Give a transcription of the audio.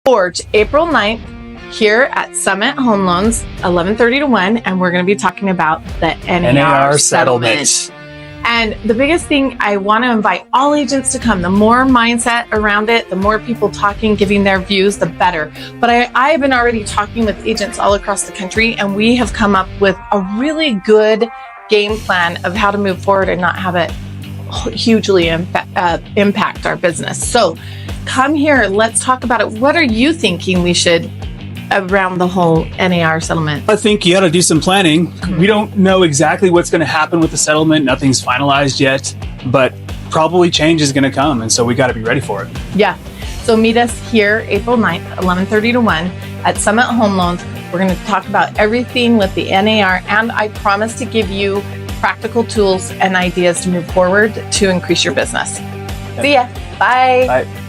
Forge, April 9th, here at Summit Home Loans, 11:30 to 1, and we're going to be talking about the NAR Settlement. And the biggest thing, I want to invite all agents to come. The more mindset around it, the more people talking, giving their views, the better. But I have been already talking with agents all across the country, and we have come up with a really good game plan of how to move forward and not have it hugely impact our business. So come here, let's talk about it. What are you thinking we should around the whole NAR settlement? I think you got to do some planning. We don't know exactly what's going to happen with the settlement. Nothing's finalized yet, but probably change is going to come. And so we got to be ready for it. Yeah. So meet us here April 9th, 11:30 to 1 at Summit Home Loans. We're going to talk about everything with the NAR, and I promise to give you practical tools and ideas to move forward to increase your business. See ya. Bye. Bye.